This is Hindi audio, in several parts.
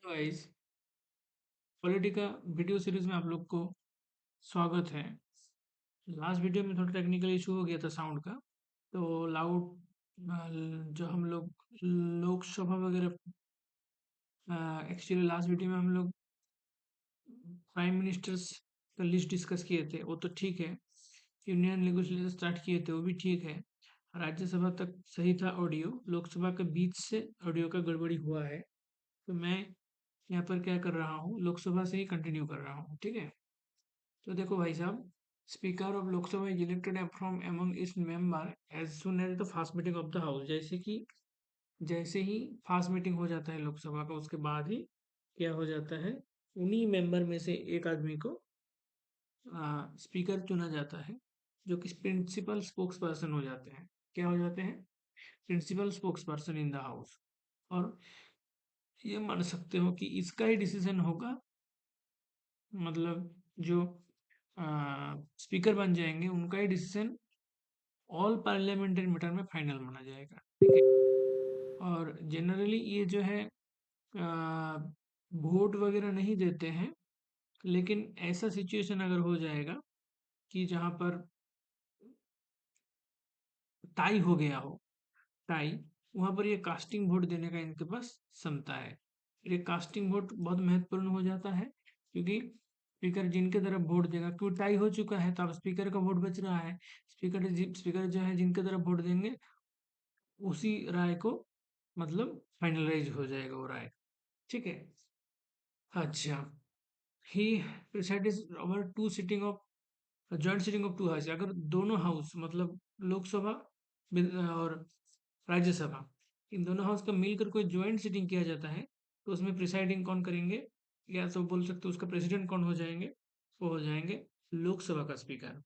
गाइस, पॉलिटिका वीडियो सीरीज में आप लोग को स्वागत है। लास्ट वीडियो में थोड़ा टेक्निकल इशू हो गया था साउंड का। तो लाउड जो हम लोग लोकसभा वगैरह, एक्चुअली लास्ट वीडियो में हम लोग प्राइम मिनिस्टर्स का लिस्ट डिस्कस किए थे, वो तो ठीक है। यूनियन लेजिस्लेचर स्टार्ट किए थे, वो भी ठीक है। राज्यसभा तक सही था ऑडियो, लोकसभा के बीच से ऑडियो का गड़बड़ी हुआ है। तो मैं यहाँ पर क्या कर रहा हूँ, लोकसभा से ही कंटिन्यू कर रहा हूँ, ठीक है। तो देखो भाई साहब, speaker of Lok Sabha is elected from among its member as soon as the first meeting of the house. जैसे ही फास्ट मीटिंग हो जाता है लोकसभा का, उसके बाद ही क्या हो जाता है, उन्हीं मेंबर में से एक आदमी को स्पीकर चुना जाता है, जो कि प्रिंसिपल स्पोक्स पर्सन हो जाते हैं। क्या हो जाते हैं? Principal spokesperson in the house. और ये मान सकते हो कि इसका ही डिसीजन होगा, मतलब जो स्पीकर बन जाएंगे उनका ही डिसीजन ऑल पार्लियामेंट्री मैटर में फाइनल माना जाएगा, ठीक है। और जनरली ये जो है वोट वगैरह नहीं देते हैं, लेकिन ऐसा सिचुएशन अगर हो जाएगा कि जहाँ पर टाई हो गया हो, टाई, वहाँ पर ये कास्टिंग वोट देने का इनके पास क्षमता है। ये कास्टिंग वोट बहुत महत्वपूर्ण हो जाता है, क्योंकि स्पीकर जिनके तरफ वोट देगा, क्यों टाई हो चुका है तो अब स्पीकर का वोट बच रहा है। स्पीकर जो है जिनके तरफ वोट देंगे, उसी राय को, मतलब फाइनलाइज हो जाएगा वो राय, ठीक है। अच्छा, he presides over to sitting of joint sitting of two house. अगर दोनों हाउस, मतलब लोकसभा और राज्यसभा, इन दोनों हाउस का मिलकर कोई ज्वाइंट सिटिंग किया जाता है, तो उसमें प्रिसाइडिंग कौन करेंगे, या तो बोल सकते हो उसका प्रेसिडेंट कौन हो जाएंगे, वो हो जाएंगे लोकसभा का स्पीकर।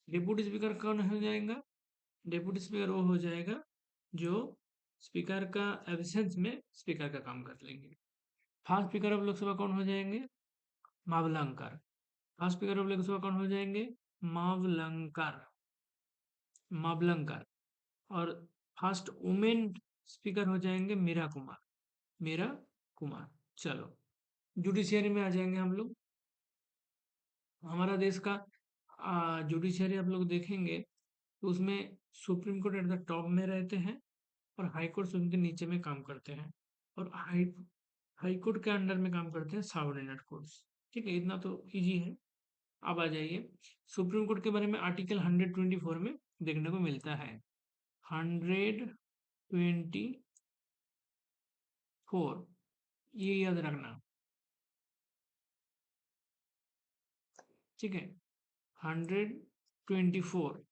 डिप्यूटी स्पीकर कौन हो जाएगा? डिप्यूटी स्पीकर वो हो जाएगा जो स्पीकर का एब्सेंस में स्पीकर का काम कर लेंगे। फास्ट स्पीकर ऑफ लोकसभा कौन हो जाएंगे? Mavalankar. Fast speaker of Lok Sabha कौन हो जाएंगे? मावलंकर। मावलंकर। और फास्ट वुमेन स्पीकर हो जाएंगे मीरा कुमार। मीरा कुमार। चलो, जुडिशियरी में आ जाएंगे हम लोग। हमारा देश का जुडिशियरी आप लोग देखेंगे तो उसमें supreme court at the top में रहते हैं, और हाई कोर्ट उनके नीचे में काम करते हैं। और हाई कोर्ट के अंडर में काम करते हैं सबऑर्डिनेट कोर्ट्स। ठीक है, इतना तो इजी है। अब आ जाइए, सुप्रीम कोर्ट के बारे में आर्टिकल 124 में देखने को मिलता है। 124, ये याद रखना, ठीक है। 124,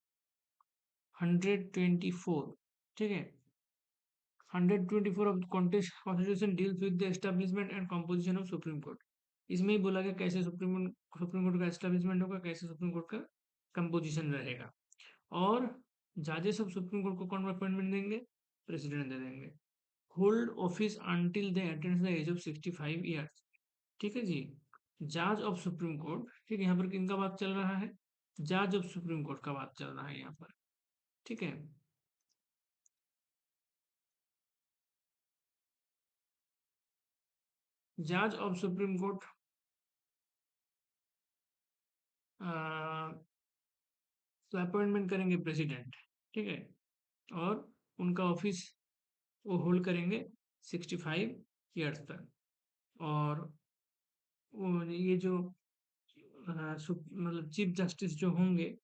124, ठीक है। 124 of constitution deals with the establishment and composition of supreme court. इसमें ही बोला गया कैसे सुप्रीम कोर्ट का एस्टेब्लिशमेंट होगा, कैसे सुप्रीम कोर्ट का कंपोजिशन रहेगा। और जजेस ऑफ सुप्रीम कोर्ट को कौन अपॉइंटमेंट देंगे? प्रेसिडेंट दे देंगे। Hold office until they attend the age of 65 years. ठीक है जी। जज ऑफ सुप्रीम कोर्ट, ठीक है, यहाँ पर किनका बात चल रहा है? जज ऑफ सुप्रीम कोर्ट का बात चल रहा है यहाँ पर, ठीक है। जज ऑफ सुप्रीम कोर्ट तो अपॉइंटमेंट करेंगे प्रेसिडेंट, ठीक है। और उनका ऑफिस वो होल्ड करेंगे 65 ईयर्स तक। और ये जो मतलब चीफ जस्टिस जो होंगे,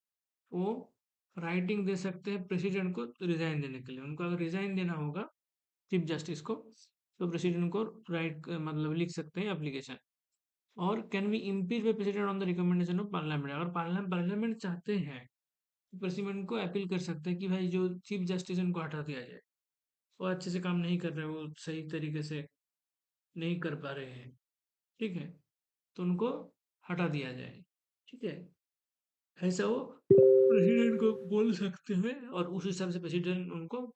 वो राइटिंग दे सकते हैं प्रेसिडेंट को रिजाइन देने के लिए। उनको अगर रिजाइन देना होगा चीफ जस्टिस को, तो प्रेसिडेंट को राइट मतलब लिख सकते हैं एप्लीकेशन। और can be impeach by president on the recommendation of parliament. अगर पार्लियामेंट चाहते हैं, प्रेसिडेंट को अपील कर सकते हैं कि भाई जो चीफ जस्टिस है उनको हटा दिया जाए, वो अच्छे से काम नहीं कर रहे, वो सही तरीके से नहीं कर पा रहे हैं, ठीक है, तो उनको हटा दिया जाए, ठीक है। ऐसा वो प्रेसिडेंट को बोल सकते हैं, और उस हिसाब से प्रेसिडेंट उनको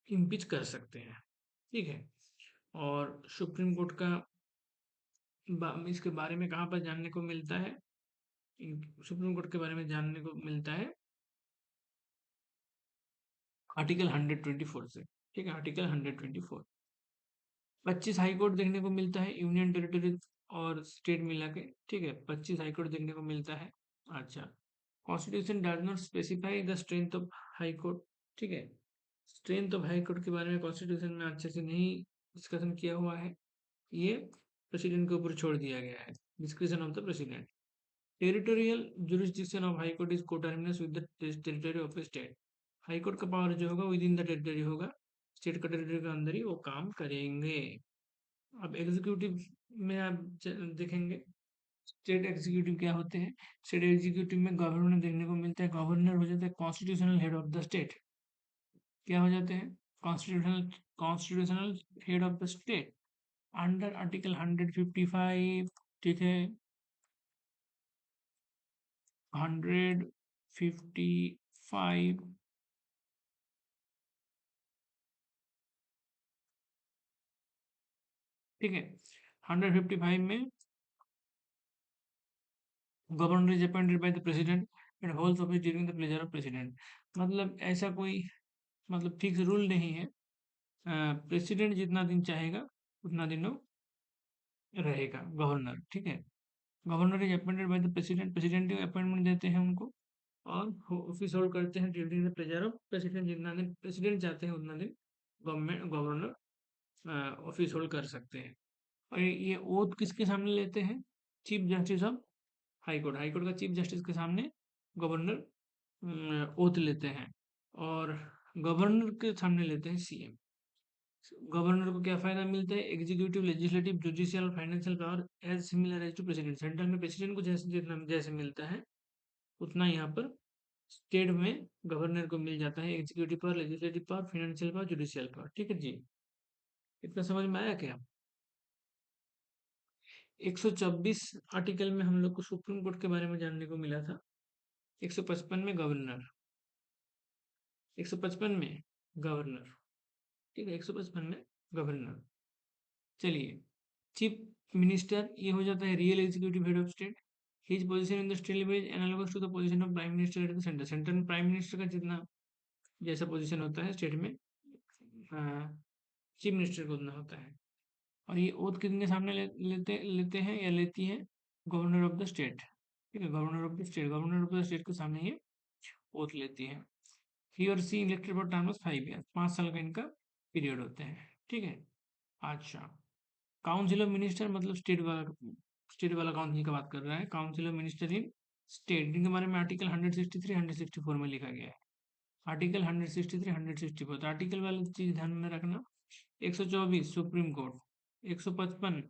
इम्पीच कर सकते हैं, ठीक है। और सुप्रीम कोर्ट का इसके बारे में कहाँ पर जानने को मिलता है? सुप्रीम कोर्ट के बारे में जानने को मिलता है आर्टिकल 124 से, ठीक है, आर्टिकल 124। 25 हाई कोर्ट देखने को मिलता है यूनियन टेरिटरी और स्टेट मिला के, ठीक है, 25 हाई कोर्ट देखने को मिलता है। अच्छा, constitution does not specify the strength of high court, ठीक है, स्ट्रेंथ ऑफ हाई कोर्ट के बारे में कॉन्स्टिट्यूशन में अच्छे से नहीं डिस्कशन किया हुआ है, ये प्रेसिडेंट के ऊपर छोड़ दिया गया है, description of the president. Territorial jurisdiction of high court is coterminous with the territory of state, high court का पावर जो होगा विद इन द टेरिटरी होगा, स्टेट का टेरिटरी के अंदर ही वो काम करेंगे। अब एग्जीक्यूटिव में आप देखेंगे स्टेट एग्जीक्यूटिव क्या होते हैं, स्टेट एग्जीक्यूटिव में गवर्नर देखने को मिलता है, गवर्नर हो जाता है constitutional head of the state, क्या हो जाते हैं constitutional constitutional head of the state under article 155, ठीक है, 155, ठीक है, 155 में governor is appointed by the president and holds office during the pleasure of president, मतलब ऐसा कोई मतलब फिक्स रूल नहीं है, प्रेसिडेंट जितना दिन चाहेगा उतना दिन वो रहेगा गवर्नर, ठीक है, governor is appointed by the president, president appointment देते हैं उनको और ऑफिस होल्ड करते हैं during the pleasure of president, जितना दिन प्रेसिडेंट चाहते हैं उतना दिन गवर्नमेंट गवर्नर ऑफिस होल्ड कर सकते हैं। और ये ओथ किसके सामने लेते हैं, chief justice of high court, high court का चीफ जस्टिस के सामने गवर्नर ओथ लेते हैं और गवर्नर के सामने लेते हैं सीएम। गवर्नर को क्या फायदा मिलता है, एग्जीक्यूटिव लेजिस्लेटिव जुडिशियल और financial power as similar as to president, central में प्रेसिडेंट को जैसे जितना जैसे मिलता है उतना यहाँ पर स्टेट में गवर्नर को मिल जाता है, executive power, legislative power, financial power, judicial power, ठीक है जी, इतना समझ में आया क्या। 124 आर्टिकल में हम लोग को सुप्रीम कोर्ट के बारे में जानने को मिला था, 155 में गवर्नर, 155 में गवर्नर, ठीक है, 155 में गवर्नर। चलिए, चीफ मिनिस्टर ये हो जाता है real executive head of state, his position in the state level is analogous to the position of prime minister at the centre, centre में प्राइम मिनिस्टर का जितना जैसा पोजीशन होता है स्टेट में चीफ मिनिस्टर को उतना होता है। और ये ओथ किसके सामने लेते हैं या लेती है, गवर्नर ऑफ द स्टेट, ठीक है, governor of the state, governor of the state के सामने ये ओथ लेती है। ही और she elected for term of 5 year, 5 साल का इनका पीरियड होते हैं, ठीक है। अच्छा, काउंसिल ऑफ मिनिस्टर मतलब स्टेट वाला काउंसिल का बात कर रहा है, council of minister in state, जिनके बारे में आर्टिकल 163 164 में लिखा गया है, आर्टिकल 163 164, तो आर्टिकल वाली चीज ध्यान में रखना। 124 supreme court, 155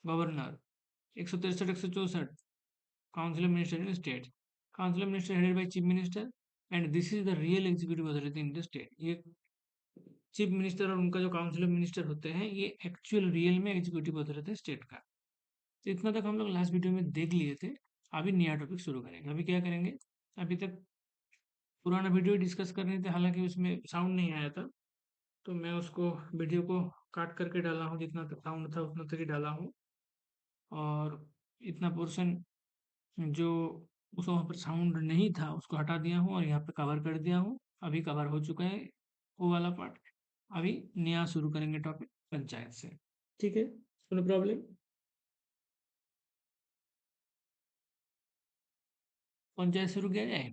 governor, 163 164 council of minister in state, council of minister headed by chief minister and this is the real executive authority in the state, ये चीफ मिनिस्टर और उनका जो काउंसिल ऑफ मिनिस्टर होते हैं ये एक्चुअल रियल में एग्जीक्यूटिव अथॉरिटी है स्टेट का। तो इतना तक हम लोग लास्ट वीडियो में देख लिए थे, अभी नया टॉपिक शुरू करेंगे। अभी क्या करेंगे, अभी तक पुराना वीडियो डिस्कस कर रहे थे, हालांकि उसमें साउंड नहीं आया था, तो मैं उसको वीडियो को काट करके डाला हूँ, जितना तक साउंड था उतना तक ही डाला हूँ, और इतना पोर्शन जो उस वहाँ पर साउंड नहीं था उसको हटा दिया हूँ और यहाँ पे कवर कर दिया हूँ, अभी कवर हो चुका है वो वाला पार्ट। अभी नया शुरू करेंगे टॉपिक पंचायत से, ठीक है, नो प्रॉब्लम। पंचायत शुरू किया जाए,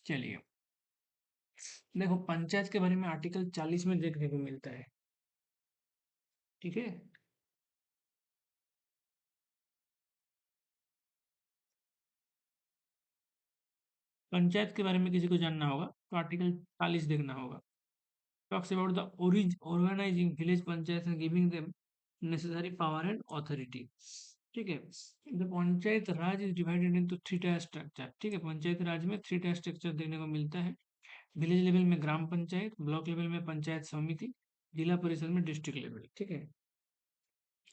चलिए, देखो पंचायत के बारे में आर्टिकल 40 में देखने को मिलता है, ठीक है, पंचायत के बारे में किसी को जानना होगा तो आर्टिकल 40 देखना होगा, talks about the organising village panchayat and giving them necessary power and authority, ठीक है। The panchayat raj is divided into 3 tier structure, ठीक है, पंचायत राज में 3 टायर स्ट्रक्चर देखने को मिलता है, विलेज लेवल में ग्राम पंचायत, ब्लॉक लेवल में पंचायत समिति, जिला परिषद में डिस्ट्रिक्ट लेवल, ठीक है,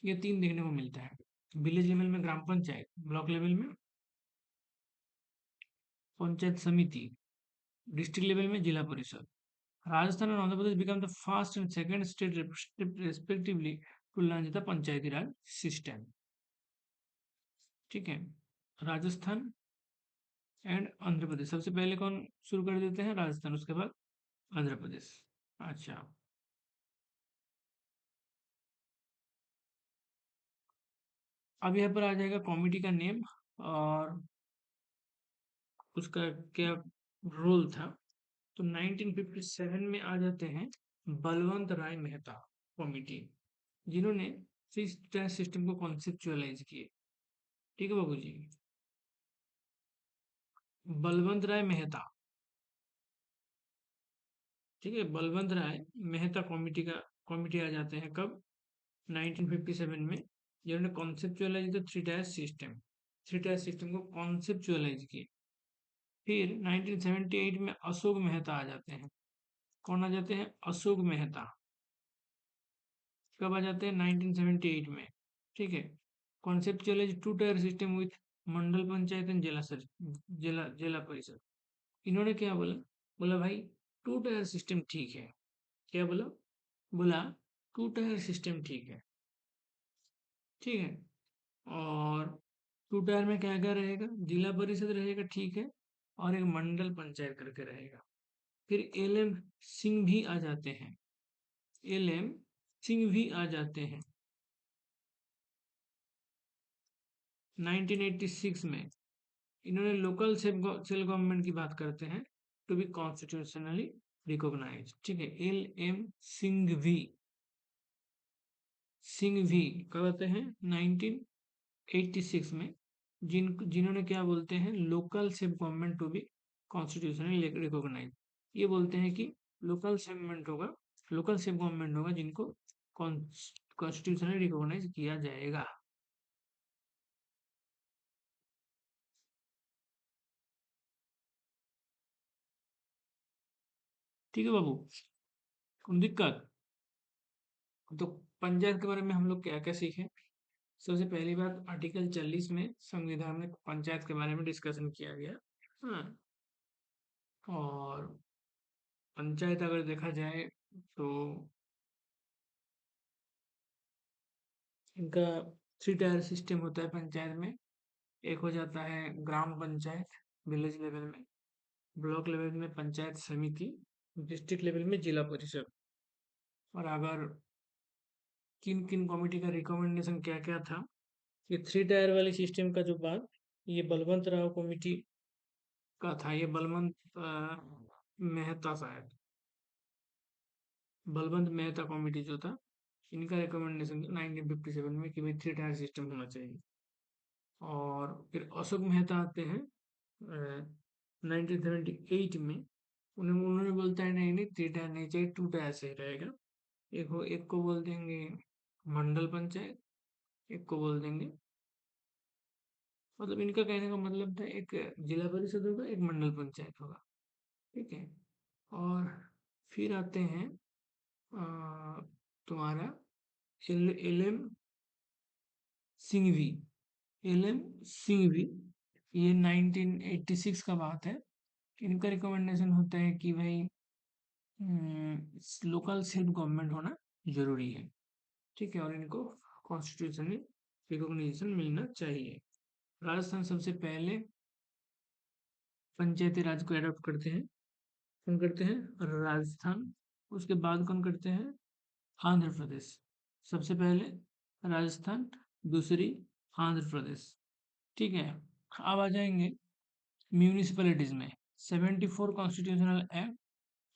ये 3 देखने को मिलता है, विलेज लेवल में ग्राम पंचायत, ब्लॉक लेवल में पंचायत समिति, डिस्ट्रिक्ट लेवल में जिला परिषद। Rajasthan and Andhra Pradesh become the first and second state respectively to launch the Panchayati Raj system, ठीक है, राजस्थान एंड आंध्र प्रदेश, सबसे पहले कौन शुरू कर देते हैं, राजस्थान, उसके बाद आंध्र प्रदेश। अच्छा, अब यहाँ पर आ जाएगा कॉमिटी का नेम और उसका क्या रोल था। तो 1957 में आ जाते हैं बलवंत राय मेहता कॉमिटी, जिन्होंने ट्रैक सिस्टम को कॉन्सेप्चुअलाइज किए। ठीक है बाबू जी, बलवंत राय मेहता। ठीक है, बलवंत राय मेहता कॉमिटी आ जाते हैं कब? 1957 में, जिन्होंने conceptualise the three tier system को कॉन्सेप्चुअलाइज किए। फिर 1978 में अशोक मेहता आ जाते हैं। कौन आ जाते हैं? अशोक मेहता। कब आ जाते हैं? 1978 में। ठीक है, conceptualise two tier system with mandal panchayat and zila parishad. इन्होंने क्या बोला? बोला भाई टू टायर सिस्टम ठीक है। क्या बोला? बोला टू टायर सिस्टम ठीक है। ठीक है, और टू टायर में क्या क्या रहेगा? जिला परिषद रहेगा, ठीक है, और एक मंडल पंचायत करके रहेगा। फिर एल एम सिंह भी आ जाते हैं। एल एम सिंह भी आ जाते हैं 1986 में। इन्होंने लोकल सेल गवर्नमेंट की बात करते हैं टू बी कॉन्स्टिट्यूशनली रिकॉग्नाइज। ठीक है, एल एम सिंघवी कब आते हैं? 1986 में। जिन्होंने क्या बोलते हैं? Local self government to be constitutionally recognise. ये बोलते हैं कि लोकल सेल्फ गवर्नमेंट होगा जिनको कॉन्स्टिट्यूशनली रिकॉग्नाइज किया जाएगा। ठीक है बाबू, कोई दिक्कत? तो पंचायत के बारे में हम लोग क्या क्या सीखे? सबसे पहली बात, आर्टिकल 40 में संविधान में पंचायत के बारे में डिस्कशन किया गया। हाँ, और पंचायत अगर देखा जाए तो इनका थ्री टायर सिस्टम होता है पंचायत में। एक हो जाता है ग्राम पंचायत विलेज लेवल में, ब्लॉक लेवल में पंचायत समिति, डिस्ट्रिक्ट लेवल में जिला परिषद। और अगर किन किन कमेटी का रिकमेंडेशन क्या क्या था, ये थ्री टायर वाली सिस्टम का जो बात, ये बलवंत राव कमेटी का था। ये मेहता शायद बलवंत मेहता कमेटी जो था, इनका रिकमेंडेशन था 1957 में कि भाई थ्री टायर सिस्टम होना चाहिए। और फिर अशोक मेहता आते हैं 1978 में। उन्होंने बोलता है नहीं नहीं, थ्री टायर नहीं चाहिए, टू टायर सही रहेगा। एक को बोल देंगे मंडल पंचायत, एक को बोल देंगे, मतलब इनका कहने का मतलब था एक जिला परिषद होगा, एक मंडल पंचायत होगा। ठीक है, और फिर आते हैं तुम्हारा L M Singhvi. L M Singhvi, ये 1986 का बात है। इनका रिकमेंडेशन होता है कि भाई लोकल सेल्फ गवर्नमेंट होना जरूरी है। ठीक है, और इनको कॉन्स्टिट्यूशनली रिकॉग्निशन मिलना चाहिए। राजस्थान सबसे पहले पंचायती राज को एडॉप्ट करते हैं। कौन करते हैं? राजस्थान। उसके बाद कौन करते हैं? आंध्र प्रदेश। सबसे पहले राजस्थान, दूसरी आंध्र प्रदेश। ठीक है, अब आ जाएंगे म्यूनिसिपैलिटीज में। 74 constitutional act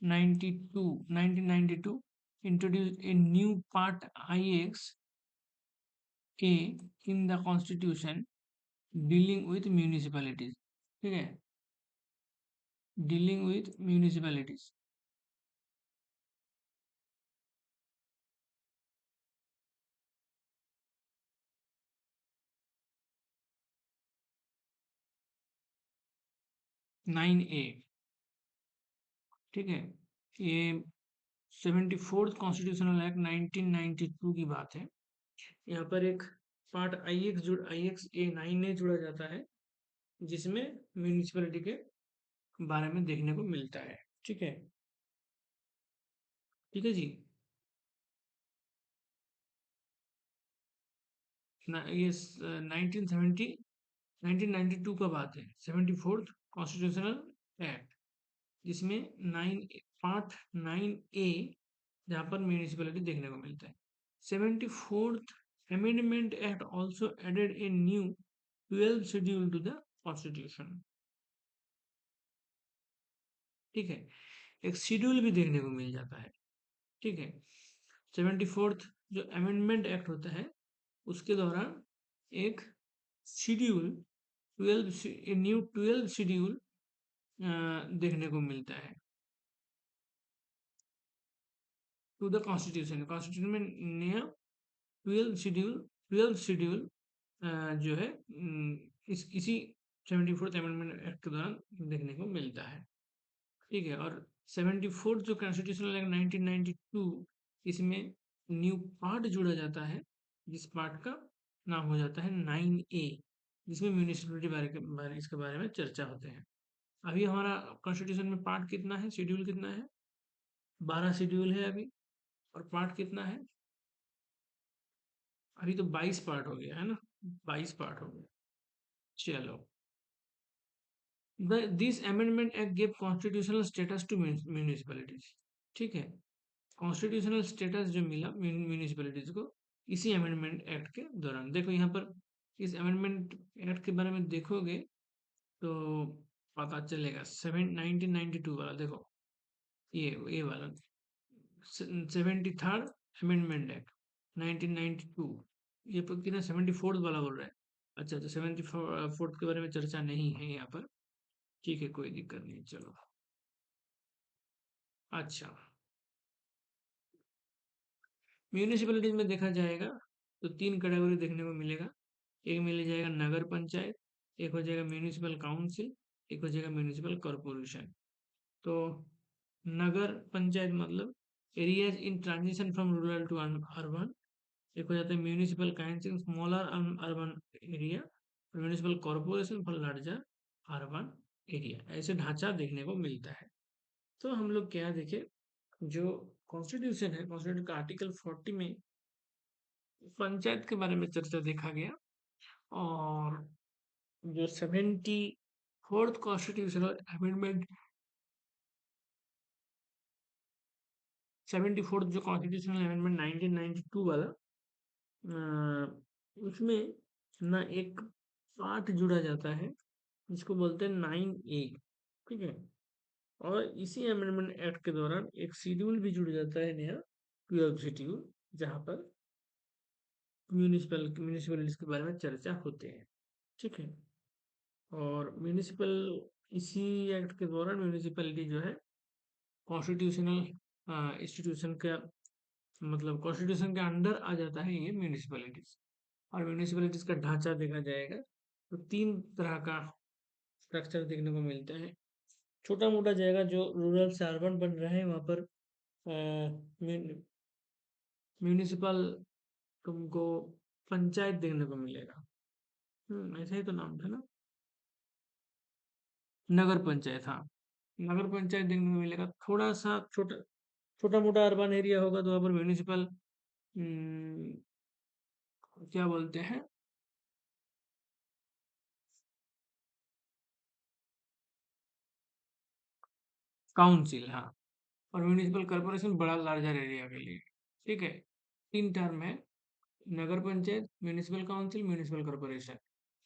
1992 introduced a new part IX A in the constitution dealing with municipalities। ठीक है, डीलिंग विथ म्यूनिसिपैलिटीज। 9A। ठीक है, ये 74th कॉन्स्टिट्यूशनल एक्ट 1992 की बात है। यहाँ पर एक पार्ट IX A 9A जुड़ा जाता है, जिसमें म्यूनिसिपैलिटी के बारे में देखने को मिलता है। ठीक है, ठीक है जी। ये 1970 1992 का बात है, 74th कॉन्स्टिट्यूशनल एक्ट, जिसमें 9 A जहाँ पर म्यूनिसिपैलिटी देखने को मिलता है। 74th amendment act also added a new 12 schedule to the constitution। ठीक है, एक शेड्यूल भी देखने को मिल जाता है। ठीक है, 74th जो अमेंडमेंट एक्ट होता है उसके दौरान एक शेड्यूल 12 न्यू 12 शेड्यूल देखने को मिलता है टू द कॉन्स्टिट्यूशन। कॉन्स्टिट्यूशन में नया 12 शेड्यूल जो है इसी 74th अमेंडमेंट एक्ट के दौरान देखने को मिलता है। ठीक है, और 74th जो कॉन्स्टिट्यूशनल एक्ट 1992 इसमें न्यू पार्ट जोड़ा जाता है जिस पार्ट का नाम हो जाता है 9A, जिसमें म्यूनिसिपैलिटी इसके बारे में चर्चा होते हैं। अभी हमारा कॉन्स्टिट्यूशन में पार्ट कितना है, शेड्यूल कितना है? 12 शेड्यूल है अभी, और पार्ट कितना है? अभी तो 22 पार्ट हो गया है ना, 22 पार्ट हो गया। चलो, this amendment act give constitutional status to municipalities. ठीक है, कॉन्स्टिट्यूशनल स्टेटस जो मिला म्यूनिसिपैलिटीज को इसी अमेंडमेंट एक्ट के दौरान। देखो यहाँ पर इस अमेंडमेंट एक्ट के बारे में देखोगे तो पता चलेगा। 1992 वाला देखो, ये वाला 73rd अमेंडमेंट एक्ट 1992, ये कितना 74th वाला बोल रहा है। अच्छा अच्छा, 74th के बारे में चर्चा नहीं है यहाँ पर। ठीक है, कोई दिक्कत नहीं, चलो। अच्छा, म्यूनिसिपैलिटीज में देखा जाएगा तो 3 कैटेगरी देखने को मिलेगा। एक मिल जाएगा नगर पंचायत, एक हो जाएगा म्यूनिसिपल काउंसिल, एक हो जाएगा म्यूनिसिपल कॉरपोरेशन। तो नगर पंचायत मतलब areas in transition from rural to urban. एक हो जाता है municipal council smaller urban area, municipal corporation for larger urban area. ऐसे ढांचा देखने को मिलता है। तो हम लोग क्या देखें, जो कॉन्स्टिट्यूशन है, कॉन्स्टिट्यूशन का आर्टिकल 40 में पंचायत के बारे में चर्चा देखा गया। और जो 74th कॉन्स्टिट्यूशनल अमेंडमेंट, 74th जो कॉन्स्टिट्यूशनल अमेंडमेंट 1992 वाला, उसमें ना एक पार्ट जुड़ा जाता है जिसको बोलते हैं 9A। ठीक है, और इसी अमेंडमेंट एक्ट के दौरान एक शेड्यूल भी जुड़ जाता है नया, 12 शेड्यूल, जहाँ पर म्यूनिसिपलिटीज के बारे में चर्चा होते हैं। ठीक है, और म्यूनिसिपल इसी एक्ट के दौरान म्यूनिसिपैलिटी जो है कॉन्स्टिट्यूशनल इंस्टीट्यूशन का मतलब कॉन्स्टिट्यूशन के अंडर आ जाता है ये म्यूनिसिपैलिटीज। और म्यूनिसिपैलिटीज का ढांचा देखा जाएगा तो 3 तरह का स्ट्रक्चर देखने को मिलता है। छोटा मोटा जाएगा जो रूरल से अर्बन बन रहे हैं वहाँ पर म्यूनिसिपल तुमको पंचायत देखने को मिलेगा। ऐसा ही तो नाम था ना, नगर पंचायत। हाँ, नगर पंचायत देखने को मिलेगा। थोड़ा सा छोटा छोटा मोटा अर्बन एरिया होगा तो वहाँ पर म्यूनिसिपल क्या बोलते हैं, काउंसिल। हाँ, और म्यूनिसिपल कॉर्पोरेशन बड़ा लार्जर एरिया के लिए। ठीक है, 3 टर्म है, nagar panchayat, municipal council, municipal corporation.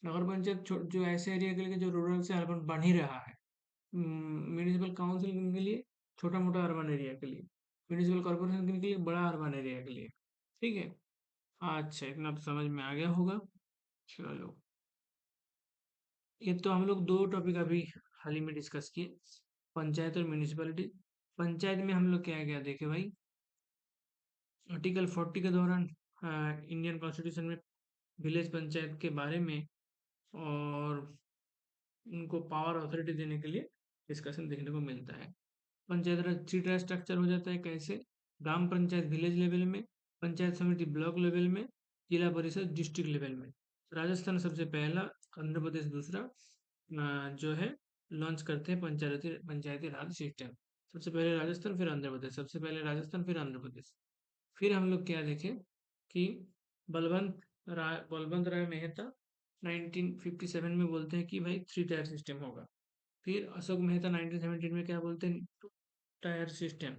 Nagar panchayat जो ऐसे एरिया के लिए जो रूरल से अर्बन बन ही रहा है। म्यूनिसिपल काउंसिल के लिए छोटा मोटा अर्बन एरिया के लिए। म्यूनिसिपल कॉर्पोरेशन के लिए बड़ा अर्बन एरिया के लिए। ठीक है, अच्छा, इतना तो समझ में आ गया होगा। चलो, ये तो हम लोग 2 टॉपिक अभी हाल ही में डिस्कस किए, पंचायत और म्यूनिसिपैलिटी। पंचायत में हम लोग क्या क्या देखे भाई, आर्टिकल 40 के दौरान इंडियन कॉन्स्टिट्यूशन में विलेज पंचायत के बारे में और उनको पावर अथॉरिटी देने के लिए डिस्कशन देखने को मिलता है। पंचायत राज 3 टायर स्ट्रक्चर हो जाता है। कैसे? ग्राम पंचायत विलेज लेवल में, पंचायत समिति ब्लॉक लेवल में, जिला परिषद डिस्ट्रिक्ट लेवल में। राजस्थान सबसे पहला, आंध्र प्रदेश दूसरा जो है लॉन्च करते हैं पंचायती पंचायती राज सिस्टम। सबसे पहले राजस्थान, फिर आंध्र प्रदेश, सबसे पहले राजस्थान फिर आंध्र प्रदेश। फिर हम लोग क्या देखें कि बलवंत राय मेहता 1957 में बोलते हैं कि भाई 3 टायर सिस्टम होगा। फिर अशोक मेहता 1917 में क्या बोलते हैं, 2 टायर सिस्टम।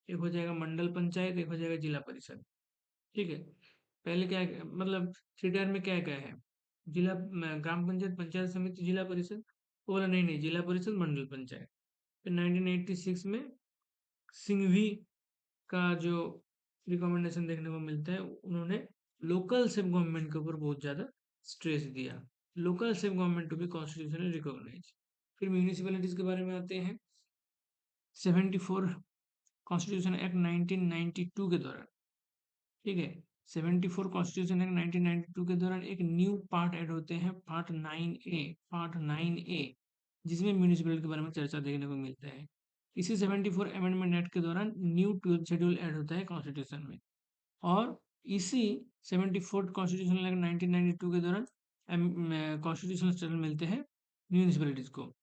एक हो जाएगा मंडल पंचायत, एक हो जाएगा जिला परिषद। ठीक है, पहले क्या मतलब 3 टायर में क्या क्या है? जिला ग्राम पंचायत, पंचायत समिति, जिला परिषद। वो बोला नहीं नहीं, जिला परिषद मंडल पंचायत। फिर 1986 में सिंघवी का जो रिकमेंडेशन देखने को मिलता है, उन्होंने लोकल सेल्फ गवर्नमेंट के ऊपर बहुत ज़्यादा स्ट्रेस दिया। Local self government to be constitutionally recognise. फिर म्यूनिसिपैलिटीज के बारे में आते हैं। 74 कॉन्स्टिट्यूशन एक्ट 1992 के दौरान, ठीक है, 74 कॉन्स्टिट्यूशन एक्ट 1992 के दौरान एक न्यू पार्ट ऐड होते हैं, पार्ट 9A, जिसमें म्यूनिसिपैलिटी के बारे में चर्चा देखने को मिलता है। इसी 74 अमेंडमेंट एक्ट के दौरान न्यू 12th शेड्यूल ऐड होता है कॉन्स्टिट्यूशन में। और इसी 74 कॉन्स्टिट्यूशनल एक्ट 1992 के दौरान कॉन्स्टिट्यूशनल स्टेटस मिलते हैं म्यूनिसिपैलिटीज को।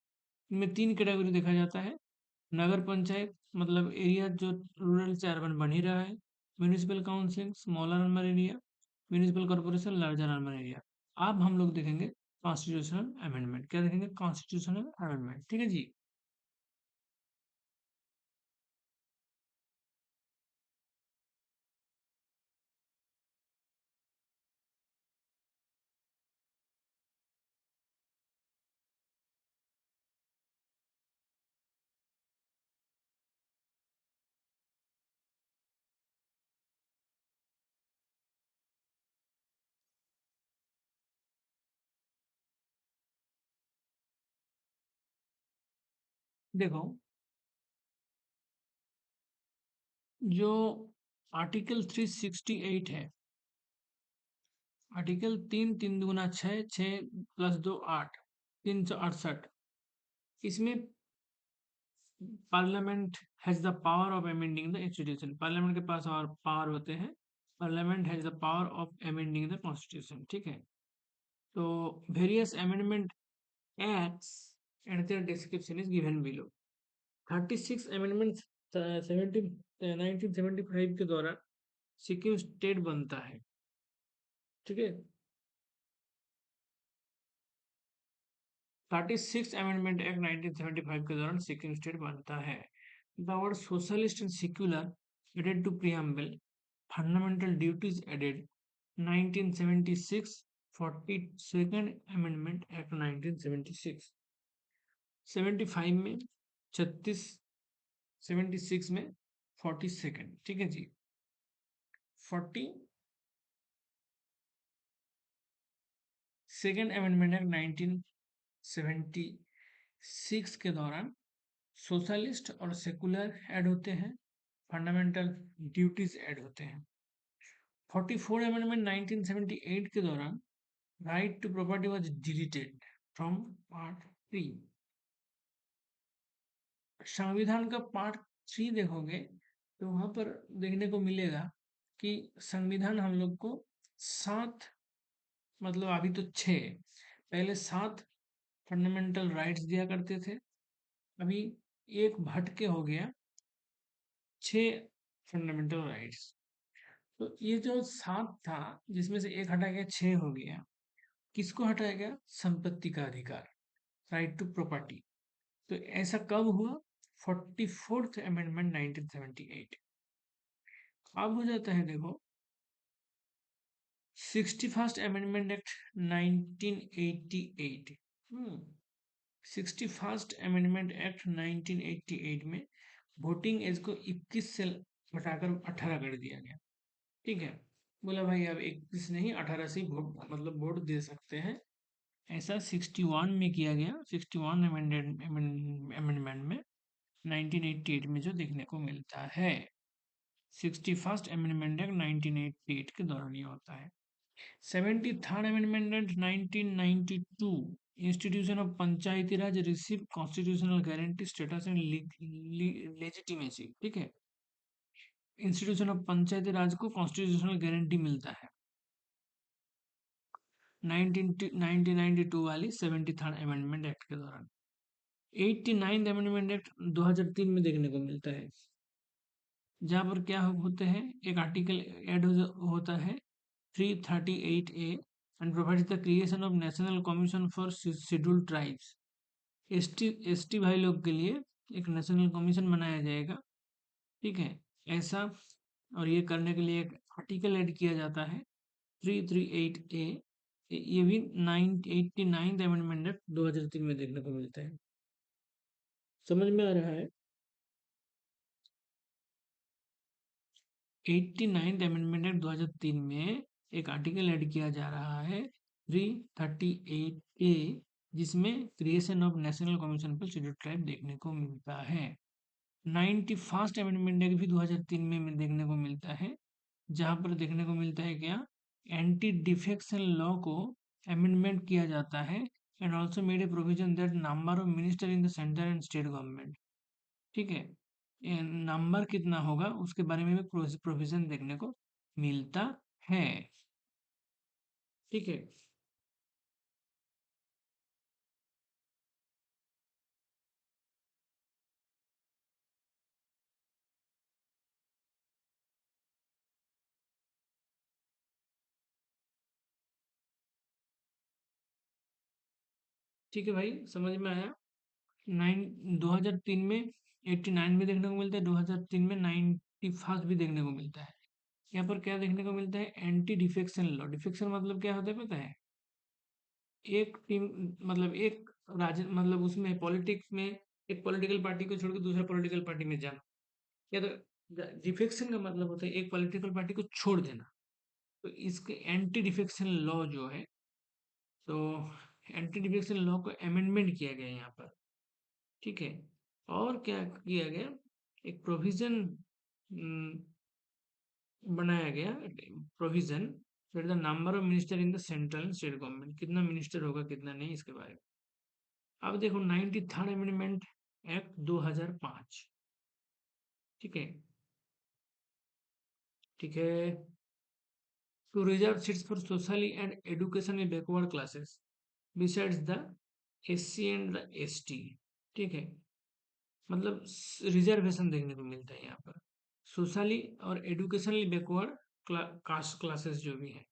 इनमें 3 कैटेगरी देखा जाता है। नगर पंचायत मतलब एरिया जो रूरल से अर्बन बन ही रहा है। Municipal council smaller urban area. Municipal corporation larger urban area. अब हम लोग देखेंगे कॉन्स्टिट्यूशनल अमेंडमेंट। क्या देखेंगे? कॉन्स्टिट्यूशनल अमेंडमेंट, ठीक है जी। देखो, जो आर्टिकल 368 है, आर्टिकल 3 3 दूना 6, 6 + 2 8, 368। इसमें parliament has the power of amending the institution. Parliament के पास और पावर होते हैं। Parliament has the power of amending the constitution, ठीक है। तो various amendment acts and there description is given below. 36 amendment 1975 के दौरान सिक्किम स्टेट बनता है, ठीक है। 36 अमेंडमेंट एक्ट 1975 के दौरान सिक्किम स्टेट बनता है। The word socialist and secular added to preamble, fundamental duties added 1976, 42nd amendment act 1976। 75 में 36, 76 में 42nd, ठीक है जी। 42nd अमेंडमेंट एक्ट 1976 के दौरान सोशलिस्ट और सेकुलर ऐड होते हैं, फंडामेंटल ड्यूटीज ऐड होते हैं। 44 अमेंडमेंट 1978 के दौरान right to property was deleted from part 3। संविधान का पार्ट 3 देखोगे तो वहां पर देखने को मिलेगा कि संविधान हम लोग को 7, मतलब अभी तो 6, पहले 7 फंडामेंटल राइट्स दिया करते थे। अभी एक भटके हो गया 6 फंडामेंटल राइट्स। तो ये जो 7 था, जिसमें से एक हटा गया, 6 हो गया। किसको हटाया गया? संपत्ति का अधिकार, राइट टू प्रॉपर्टी। तो ऐसा कब हुआ? 44th amendment 1978। अब हो जाता है, देखो, 61st amendment act 1988। 61st amendment act 1988 में वोटिंग एज को 21 से घटाकर 18 कर दिया गया, ठीक है। बोला भाई अब 21 नहीं, 18 से वोट, मतलब वोट दे सकते हैं। ऐसा 61 में किया गया। 61 अमेंडमेंट में 1988 में जो देखने को मिलता है। 61st अमेंडमेंट एक्ट 1988 के दौरान ये होता है। 73rd amendment act 1992, institution of Panchayati Raj receive constitutional guarantee status and legitimacy, ठीक है। इंस्टीट्यूशन ऑफ पंचायती राज को कॉन्स्टिट्यूशनल गारंटी मिलता है 1992 वाली 73rd अमेंडमेंट एक्ट के दौरान। 89th अमेंडमेंट एक्ट 2003 में देखने को मिलता है, जहाँ पर क्या होते हैं, एक आर्टिकल ऐड होता है 338A and provides the creation of national commission for scheduled tribes. ST भाई लोग के लिए एक नेशनल कमीशन बनाया जाएगा, ठीक है, ऐसा। और ये करने के लिए एक आर्टिकल ऐड किया जाता है 338A, ये भी 89th अमेंडमेंट एक्ट 2003 में देखने को मिलता है। समझ में आ रहा है? 89th अमेंडमेंट एक्ट 2003 में एक आर्टिकल ऐड किया जा रहा है 338A, जिसमें क्रिएशन ऑफ नेशनल कमीशन पर शेड्यूल ट्राइब देखने को मिलता है। 91st अमेंडमेंट एक्ट भी 2003 में देखने को मिलता है, जहां पर देखने को मिलता है क्या, एंटी डिफेक्शन लॉ को अमेंडमेंट किया जाता है and also made a provision that number of minister in the centre and state government. ठीक है, नंबर कितना होगा उसके बारे में भी प्रोविजन देखने को मिलता है। ठीक है। ठीक है भाई, समझ में आया। 2003 में 89 भी देखने को मिलता है, 2003 में 91st भी देखने को मिलता है। यहाँ पर क्या देखने को मिलता है, एंटी डिफेक्शन लॉ। डिफेक्शन मतलब क्या होता है पता है? एक टीम, मतलब एक राज्य, मतलब उसमें पॉलिटिक्स में एक पॉलिटिकल पार्टी को छोड़ के दूसरा पॉलिटिकल पार्टी में जाना, या तो डिफेक्शन का मतलब होता है एक पॉलिटिकल पार्टी को छोड़ देना। तो इसके एंटी डिफेक्शन लॉ जो है, तो एंटी डिफेक्शन लॉ को अमेंडमेंट किया गया यहाँ पर। ठीक है। और क्या किया गया, एक प्रोविजन बनाया गया, provision that the number of minister in the central state government, कितना मिनिस्टर होगा कितना नहीं, इसके बारे में। अब देखो 93rd अमेंडमेंट एक्ट 2005। ठीक है। ठीक है। To reserve seats for socially and educationally backward classes besides the SC and the ST. ठीक है, मतलब रिजर्वेशन देखने को मिलता है यहाँ पर सोशली और एजुकेशनली बैकवर्ड कास्ट क्लासेस जो भी हैं,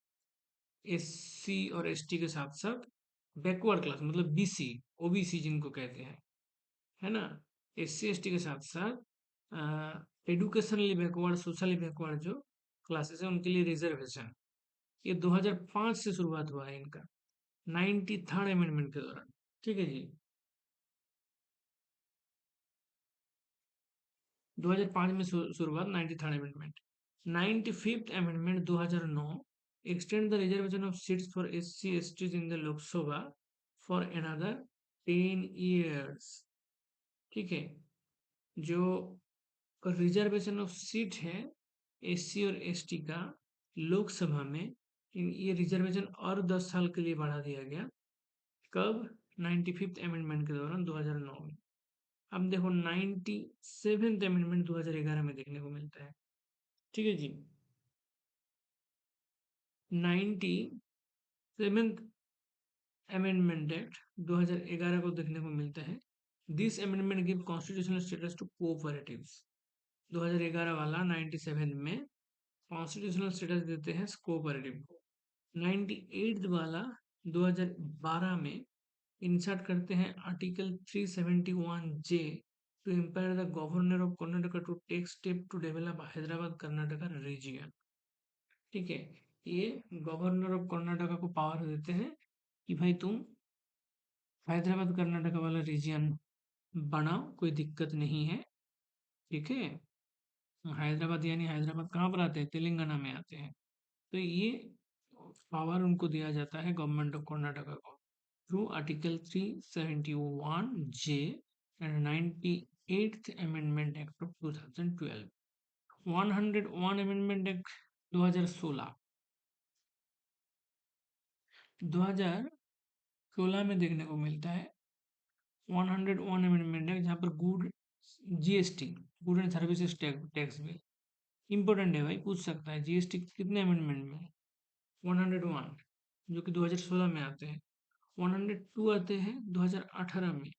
एससी और एसटी के साथ साथ बैकवर्ड क्लास मतलब बीसी, ओबीसी जिनको कहते हैं, है ना। एससी एसटी के साथ साथ एडुकेशनली बैकवर्ड, सोशली बैकवर्ड जो क्लासेस है उनके लिए रिजर्वेशन, ये 2005 से शुरुआत हुआ है इनका, 93rd अमेंडमेंट के दौरान। ठीक है जी। 2005 में शुरुआत, 93rd amendment. 95th amendment 2009 extend the reservation of seats for SC STs in the Lok Sabha for another 10 years। ठीक है, जो रिजर्वेशन ऑफ सीट है एससी और एसटी का लोकसभा में, ये रिजर्वेशन और 10 साल के लिए बढ़ा दिया गया। कब? 95th अमेंडमेंट के दौरान 2009 में। अब देखो 97th अमेंडमेंट 2011 में देखने को मिलता है। ठीक है जी। 97th अमेंडमेंट एक्ट 2011 को देखने को मिलता है। This amendment give constitutional status to cooperatives. 2011 वाला 97 में कॉन्स्टिट्यूशनल स्टेटस देते हैं कोऑपरेटिव को। 98 वाला 2012 में इंसर्ट करते हैं article 371 J to empower the governor of Karnataka to take step to develop Hyderabad Karnataka region. ठीक है, ये गवर्नर ऑफ कर्नाटका को पावर देते हैं कि भाई तुम हैदराबाद कर्नाटका वाला रीजियन बनाओ, कोई दिक्कत नहीं है। ठीक है। हैदराबाद यानी हैदराबाद कहाँ पर आते हैं, तेलंगाना में आते हैं। तो ये पावर उनको दिया जाता है गवर्नमेंट ऑफ कर्नाटका को through article 371 J and 98th amendment act of 2012। 101 amendment act 2016। 2016 में देखने को मिलता है 101 अमेंडमेंट एक्ट, जहाँ पर good GST, good and services tax bill important है भाई, पूछ सकता है जीएसटी कितने अमेंडमेंट में है। 101 जो कि 2016 में आते हैं। 102 आते हैं 2018 में,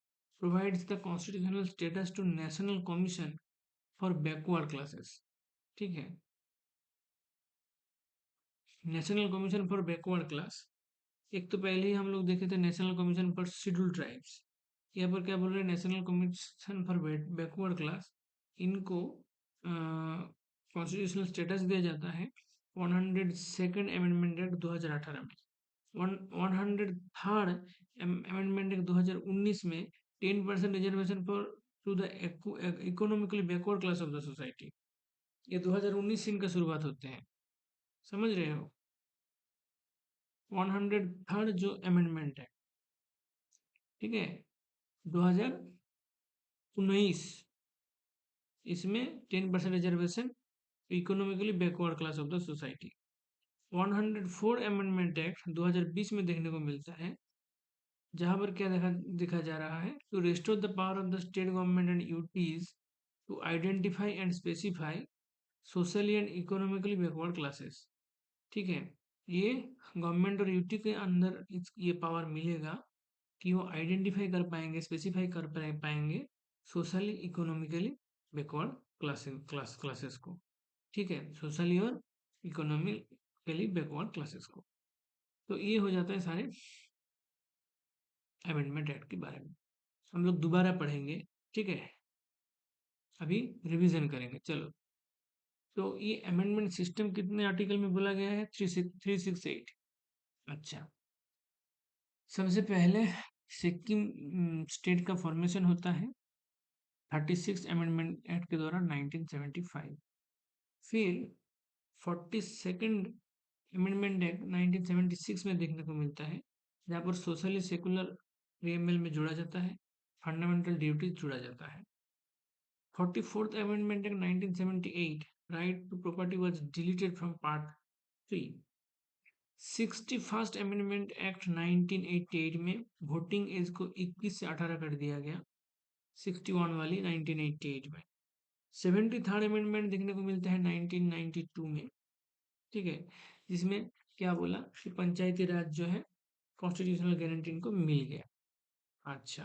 provides the constitutional status to national commission for backward classes. ठीक है, national commission for backward class. एक तो पहले ही हम लोग देखे थे national commission for scheduled tribes, यहाँ पर क्या बोल रहे हैं, national commission for backward class, इनको कॉन्स्टिट्यूशनल स्टेटस दिया जाता है 102nd अमेंडमेंट एक्ट 2018 में, 103rd अमेंडमेंट एक्ट 2019 में 10% reservation for to the economically backward class of the society. ये 2019 से इनका शुरुआत होते हैं, समझ रहे हो। 103rd जो अमेंडमेंट है, ठीक है, 2019, इसमें 10% reservation economically backward class of the society. 104 amendment act 2020 में देखने को मिलता है, जहां पर क्या देखा जा रहा है, to restore the power of the state government and UTs to identify and specify socially and economically backward classes. ठीक है, ये गवर्नमेंट और यूटी के अंदर ये पावर मिलेगा कि वो आइडेंटिफाई कर पाएंगे, स्पेसिफाई कर पाएंगे सोशली इकोनॉमिकली बैकवर्ड क्लासेस को। ठीक है, सोशली और इकोनॉमिकली बैकवर्ड क्लासेस को। तो ये हो जाता है सारे अमेंडमेंट एक्ट के बारे में। हम लोग दोबारा पढ़ेंगे, ठीक है, अभी रिवीजन करेंगे। चलो, तो ये अमेंडमेंट सिस्टम कितने आर्टिकल में बोला गया है? 368। अच्छा, सबसे पहले सिक्किम स्टेट का फॉर्मेशन होता है 36 अमेंडमेंट एक्ट के द्वारा 1975। फिर 42nd अमेंडमेंट एक्ट 1976 में देखने को मिलता है, जहाँ पर सोशली सेकुलर पीएमएल में जोड़ा जाता है, फंडामेंटल ड्यूटीज जोड़ा जाता है। 44th amendment act 1978, right to property was deleted from part 3। 61st amendment act 1988 में वोटिंग एज को 21 से 18 कर दिया गया, 61 वाली 1988 में। 73rd अमेंडमेंट देखने को मिलता है 1992 में, ठीक है, जिसमें क्या बोला कि पंचायती राज जो है कॉन्स्टिट्यूशनल गारंटी इनको मिल गया। अच्छा,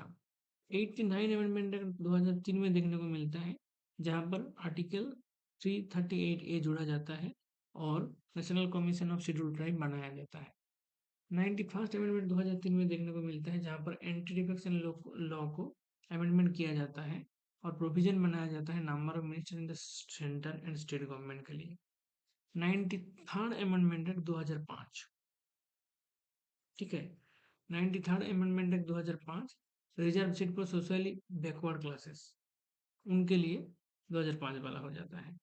89 अमेंडमेंट एक्ट 2003 में देखने को मिलता है, जहां पर आर्टिकल 338A जोड़ा जाता है और national commission of schedule tribe बनाया जाता है। 91st अमेंडमेंट 2003 में देखने को मिलता है, जहां पर एंटी डिफेक्शन लॉ को अमेंडमेंट किया जाता है और प्रोविजन बनाया जाता है number of minister in the centre and state government के लिए। 93rd अमेंडमेंट एक्ट 2005, ठीक है, 93rd amendment act 2005 reserve seat for socially backward classes, उनके लिए 2005 वाला हो जाता है।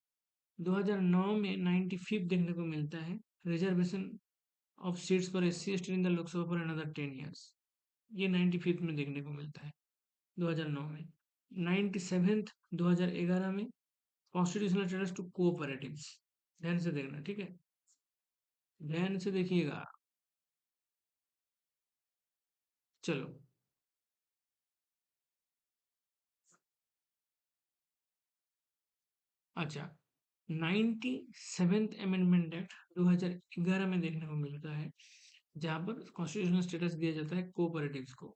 2009 में 95th देखने को मिलता है, reservation of seats for SC ST in the Lok Sabha for another 10 years, ये 95th में देखने को मिलता है 2009 में। 97th 2011 में कॉन्स्टिट्यूशनल स्टेटस टू कोऑपरेटिव्स, ध्यान से देखना, ठीक है, ध्यान से देखिएगा। चलो, अच्छा, 97th अमेंडमेंट एक्ट 2011 में देखने को मिलता है, जहां पर कॉन्स्टिट्यूशनल स्टेटस दिया जाता है कोऑपरेटिव्स को।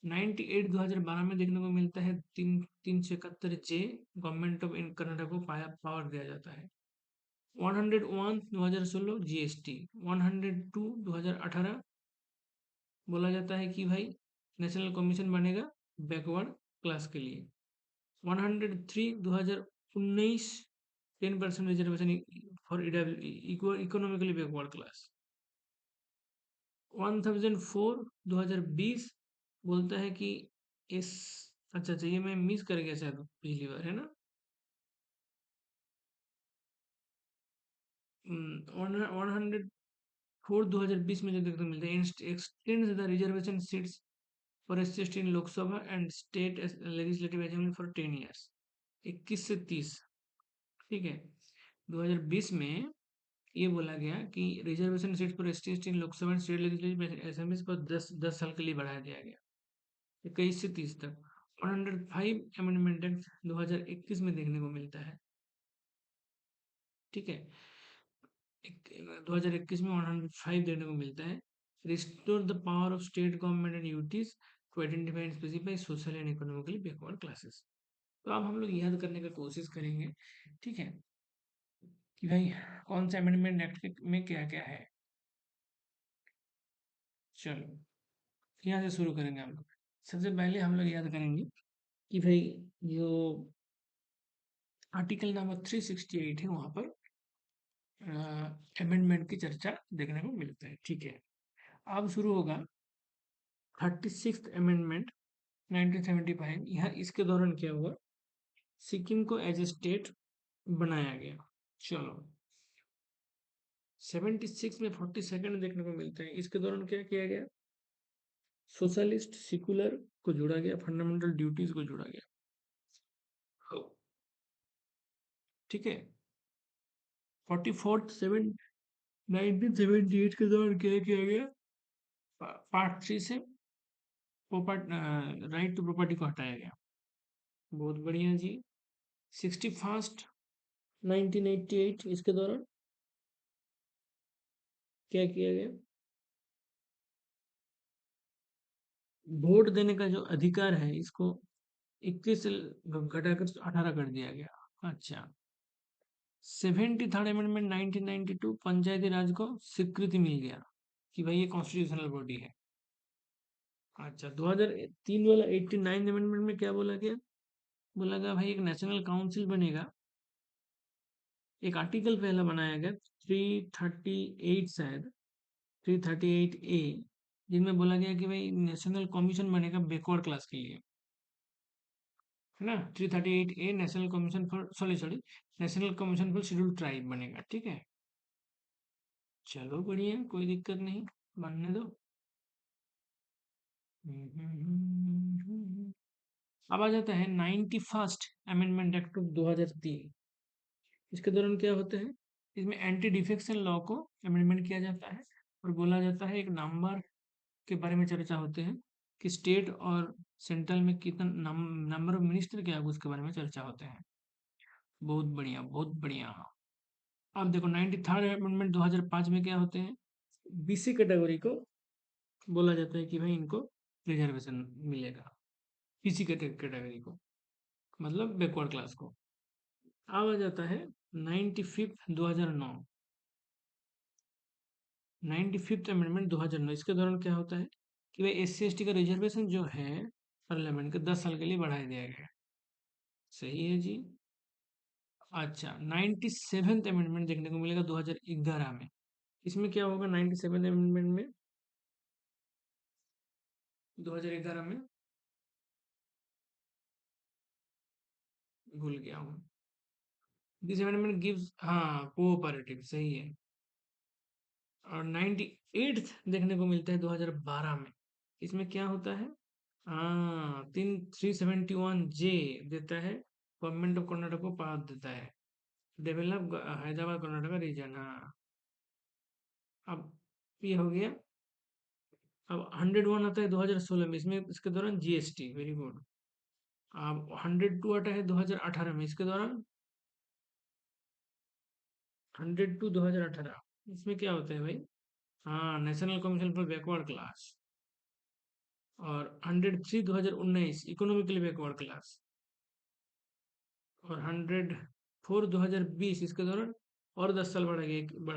98 2012 में देखने को मिलता है 371 जे, गवर्नमेंट ऑफ कनाडा को पावर दिया जाता है। 101 2016 जीएसटी। 102 2018 बोला जाता है कि भाई नेशनल कमीशन बनेगा बैकवर्ड क्लास के लिए। 103 2019 10% reservation for economically backward class. 1004 2020 बोलता है कि इस, अच्छा अच्छा, ये मैं मिस कर गया शायद पिछली बार, है ना। 104 2020 में जो देखने को मिलता है, extend the reservation seats for SC in Lok Sabha and state legislative assembly for 10 years, 21 से 30, ठीक है। 2020 में ये बोला गया कि रिजर्वेशन सीट पर ST ST Lok Sabha and state legislative assembly पर 10 साल के लिए बढ़ाया दिया गया, 21 से 30 तक। 105 अमेंडमेंट एक्ट 2021 में देखने को मिलता है, ठीक है, 2021 में 105 देखने को मिलता है, restore the power of state government and UTs to identify and specify social and economically backward classes. तो अब हम लोग याद करने की कोशिश करेंगे, ठीक है, कि भाई कौन सा अमेंडमेंट एक्ट में क्या क्या है। चलो, यहाँ से शुरू करेंगे हम लोग। सबसे पहले हम लोग याद करेंगे कि भाई जो आर्टिकल नंबर 368 है, वहां पर अमेंडमेंट की चर्चा देखने को मिलता है। ठीक है, अब शुरू होगा 36th अमेंडमेंट 1975। यहाँ इसके दौरान क्या हुआ, सिक्किम को एज ए स्टेट बनाया गया। चलो 76 में 42nd देखने को मिलता है। इसके दौरान क्या किया गया, सोशलिस्ट सेकुलर को जोड़ा गया, फंडामेंटल ड्यूटीज को जोड़ा गया। ठीक है, 44th 1978 के दौरान क्या किया गया, पार्ट 3 से राइट टू प्रॉपर्टी को हटाया गया। बहुत बढ़िया जी। 61st 1988 इसके दौरान क्या किया गया, वोट देने का जो अधिकार है इसको 21 से घटाकर 18 कर दिया गया। अच्छा, 73rd अमेंडमेंट 1992 पंचायती राज को स्वीकृति मिल गया कि भाई ये कॉन्स्टिट्यूशनल बॉडी है। अच्छा, 2003 वाला 89 अमेंडमेंट में क्या बोला गया, बोला गया भाई एक नेशनल काउंसिल बनेगा। एक आर्टिकल पहला बनाया गया 338 शायद 338A, जिनमें बोला गया कि भाई नेशनल कमीशन बनेगा बैकवर्ड क्लास के लिए, है ना। 338A national commission for sorry national commission for scheduled tribe बनेगा। ठीक है, चलो बढ़िया, कोई दिक्कत नहीं, मानने दो। अब आ जाता है 91st अमेंडमेंट एक्ट ऑफ 2003। इसके दौरान क्या होते हैं, इसमें एंटी डिफेक्शन लॉ को अमेंडमेंट किया जाता है और बोला जाता है एक नंबर के बारे में चर्चा होते हैं कि स्टेट और सेंट्रल में कितना नंबर ऑफ मिनिस्टर क्या है उसके बारे में चर्चा होते हैं। बहुत बढ़िया, बहुत बढ़िया। अब देखो 93rd अमेंडमेंट 2005 में क्या होते हैं, बीसी कैटेगरी को बोला जाता है कि भाई इनको रिजर्वेशन मिलेगा, बीसी कैटेगरी को मतलब बैकवर्ड क्लास को। अब आ जाता है 95th 2009 95th अमेंडमेंट 2009। इसके दौरान क्या होता है कि भाई एस सी का रिजर्वेशन जो है पार्लियामेंट के 10 साल के लिए बढ़ा दिया गया है। सही है जी। अच्छा, 97th अमेंडमेंट देखने को मिलेगा 2011 में। इसमें क्या होगा 97th अमेंडमेंट में, 2011 में, भूल गया हूँ। दिस अमेंडमेंट गिव्स, हाँ कोऑपरेटिव, सही है। और 98th देखने को मिलता है 2012 में। इसमें क्या होता है, हाँ 371J देता है, गवर्नमेंट ऑफ कर्नाटक को पावर देता है, डेवलप हैदराबाद कर्नाटक रीजन। हाँ, अब ये हो गया। अब 101 आता है 2016 में, इसमें इसके दौरान जीएसटी, वेरी गुड। अब 102 आता है 2018 में, इसके दौरान 102 2018, इसमें क्या होता है भाई, हाँ national commission for backward class. और 103 2019 इकोनॉमिकली बैकवर्ड क्लास। और 104 2020 इसके दौरान और 10 साल बढ़ा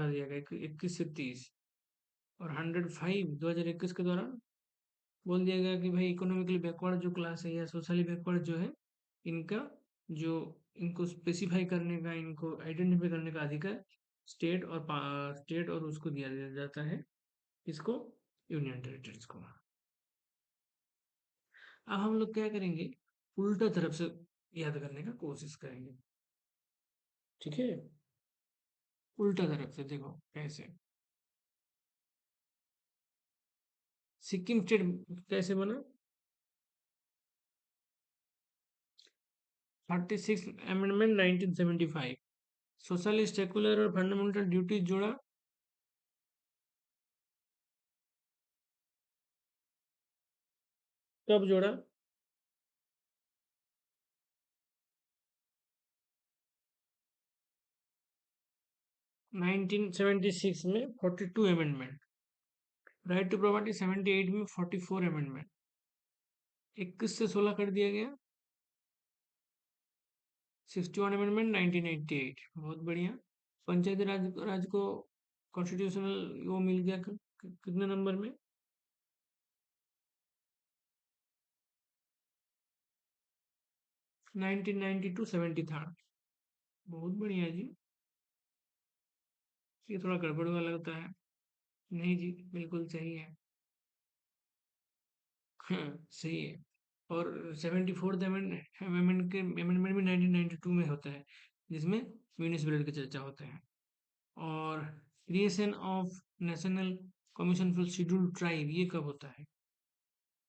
दिया गया 21 से 30। और 105 2021 के दौरान बोल दिया गया कि भाई इकोनॉमिकली बैकवर्ड जो क्लास है या सोशली बैकवर्ड जो है, इनका जो इनको स्पेसिफाई करने का, इनको आइडेंटिफाई करने का अधिकार स्टेट और उसको दिया जाता है, इसको यूनियन टेरिटरीज को। अब हम लोग क्या करेंगे, उल्टा तरफ से याद करने का कोशिश करेंगे। ठीक है, उल्टा तरफ से देखो कैसे, सिक्किम स्टेट कैसे बना, 36 अमेंडमेंट 1975, सोशलिस्ट सेकुलर और फंडामेंटल ड्यूटीज जोड़ा, कब जोड़ा, 1976 में 42 अमेंडमेंट, राइट टू प्रॉपर्टी 78 में 44 अमेंडमेंट, 21 से 16 कर दिया गया, 61 अमेंडमेंट 1988। बहुत बढ़िया। पंचायती राज को कॉन्स्टिट्यूशनल वो मिल गया कितने नंबर में, 1992 73। बहुत बढ़िया जी। ये थोड़ा गड़बड़ वाला लगता है। नहीं जी, बिल्कुल सही है। हाँ, सही है। और 74th अमेंडमेंट के अमेंडमेंट भी 1992 में होता है, जिसमें म्यूनिसिपैलिटी की चर्चा होते हैं। और creation of national commission for scheduled tribe ये कब होता है?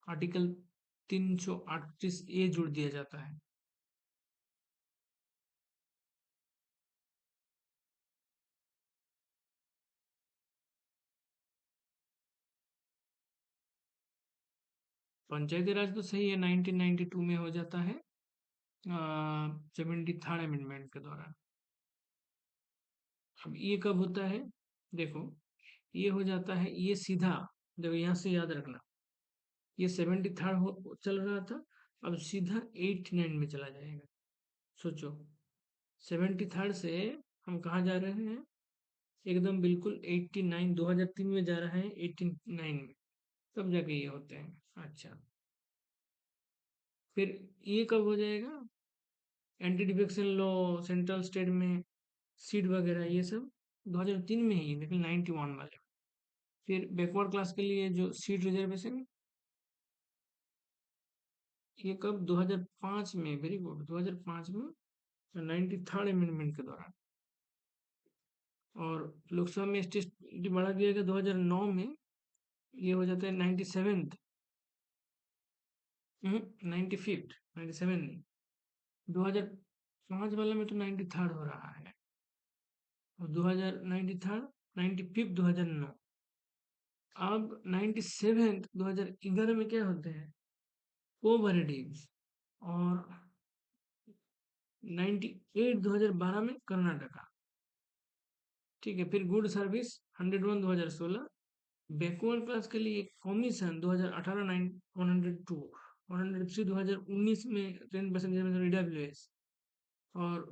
आर्टिकल 338 ए जोड़ दिया जाता है। पंचायती राज तो सही है, 1992 में हो जाता है, 73rd अमेंडमेंट के दौरान। अब ये कब होता है? देखो, ये हो जाता है, ये सीधा, देखो यहाँ से याद रखना, ये 73rd चल रहा था, अब सीधा 89 में चला जाएगा। सोचो, 73rd से हम कहाँ जा रहे हैं? एकदम बिल्कुल 89, 2003 में जा रहा है, 89 में, तब जाके ये होते हैं। अच्छा, फिर ये कब हो जाएगा? Anti defection law, central state में सीट वगैरह ये सब 2003 में ही, लेकिन 91 वाले। फिर बैकवर्ड क्लास के लिए जो सीट रिजर्वेशन, ये कब? 2005 में, वेरी गुड, 2005 में 93rd अमेंडमेंट के दौरान। और लोकसभा में स्टेट बढ़ा दिया गया 2009 में, ये हो जाता है 97th, 95th, 97 नहीं, 2005 वाला में तो 93rd हो रहा है, और 2093 95th 2009। अब 97th 2011 में क्या होते हैं? कोऑपरेटिव्स। और 98 2012 में कर्नाटका। ठीक है, फिर गुड सर्विस 101 2016। बैकवर्ड क्लास के लिए कमीशन 2018 102, 103 2019 में 10% में ईडब्ल्यूएस। और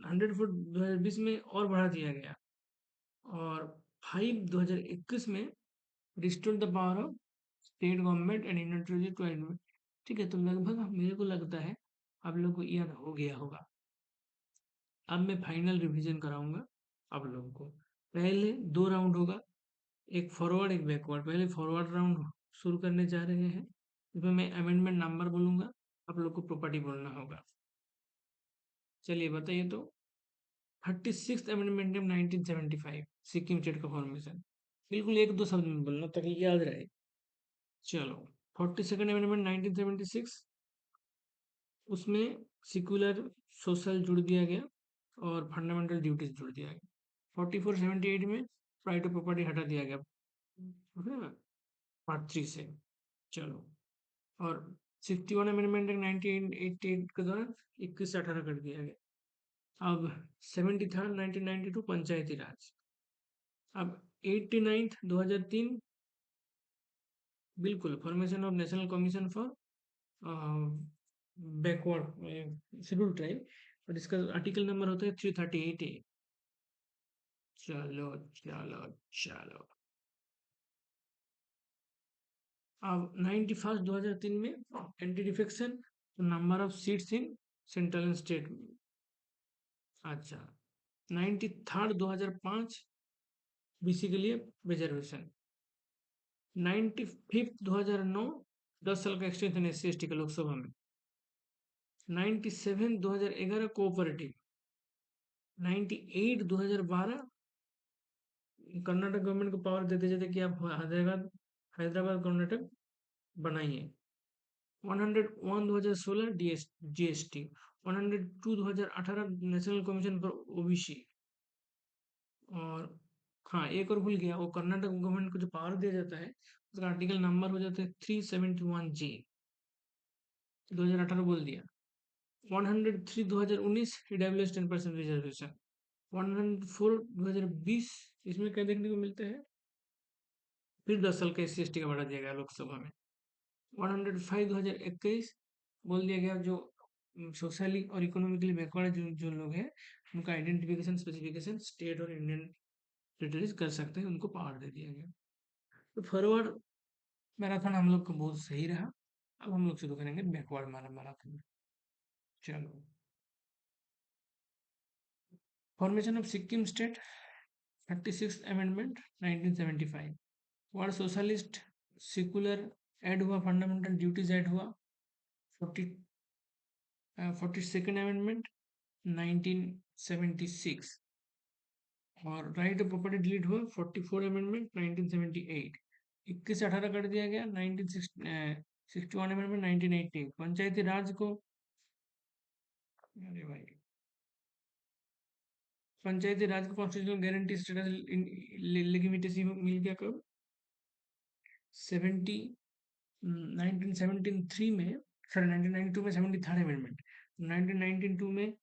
100 फुट 2020 में और बढ़ा दिया गया। और 5 2021 में restore the power of state government and union territory to admit. ठीक है, तो लगभग मेरे को लगता है आप लोग को याद हो गया होगा। अब मैं फाइनल रिवीजन कराऊंगा आप लोगों को। पहले 2 राउंड होगा, एक फॉरवर्ड एक बैकवर्ड। पहले फॉरवर्ड राउंड शुरू करने जा रहे हैं, इसमें मैं अमेंडमेंट नंबर बोलूंगा, आप लोग को प्रॉपर्टी बोलना होगा। चलिए बताइए तो। 36th amendment of 1975, Sikkim state का फॉर्मेशन। बिल्कुल एक दो शब्द में बोलना ताकि याद रहे। चलो, 42nd अमेंडमेंट 1976, उसमें सेक्युलर सोशल जुड़ दिया गया और फंडामेंटल ड्यूटीज जुड़ दिया गया। 4478 में राइट ऑफ प्रॉपर्टी हटा दिया गया, है ना, पार्ट 3 से। चलो, और 61 अमेंडमेंट 1988 के दौरान 21 से 18 कर दिया गया। अब 73rd 1992 पंचायती राज। अब 89th 2003, बिल्कुल, formation of national commission for backward schedule tribe, और इसका आर्टिकल नंबर होता है 338 ए। चलो चलो चलो। अब 91st 2003 में anti defection, number of seats in central and state. अच्छा, 93rd 2005 बीसी के लिए रिजर्वेशन। 95th 2009 10 साल का extension S C S T का लोकसभा में। 97 2011 कोऑपरेटिव। 98 2012 कर्नाटक गवर्नमेंट को पावर देते जाते कि आप हैदराबाद हैदराबाद कर्नाटक बनाइए। 101 2016 GST. 102 2018 national commission for OBC. और हाँ, एक और भूल गया, वो कर्नाटक गवर्नमेंट को जो पावर दिया जाता है, उसका आर्टिकल नंबर हो जाता है 371 जी। 2018 बोल दिया। 103 2019 ईडब्ल्यूएस 10% रिजर्वेशन। 104 2020, इसमें क्या देखने को मिलता है? फिर 10 साल का एस सी का बढ़ा दिया गया लोकसभा में। 105 2021 बोल दिया गया, जो सोशली और इकोनॉमिकली बैकवर्ड जो जो लोग हैं, उनका आइडेंटिफिकेशन स्पेसिफिकेशन स्टेट और इंडियन टेरिटरीज कर सकते हैं, उनको पावर दे दिया गया। तो फॉरवर्ड मैराथन हम लोग का बहुत सही रहा। अब हम लोग शुरू करेंगे बैकवर्ड मैराथन। चलो, formation of Sikkim state 36 amendment 1975। Word socialist secular add हुआ, फंडामेंटल ड्यूटीज ऐड हुआ 42nd अमेंडमेंट 1976। और राइट ऑफ प्रॉपर्टी डिलीट हुआ 44 अमेंडमेंट 1978। 21 से 18 कर दिया गया 1961 अमेंडमेंट 1980। पंचायती राज को, अरे भाई, पंचायती राज को कॉन्स्टिट्यूशनल गारंटी स्टेटस लेगिटिमेसी मिल गया कब? 70 1973 में, सॉरी 1992 में 73rd अमेंडमेंट, 1992 में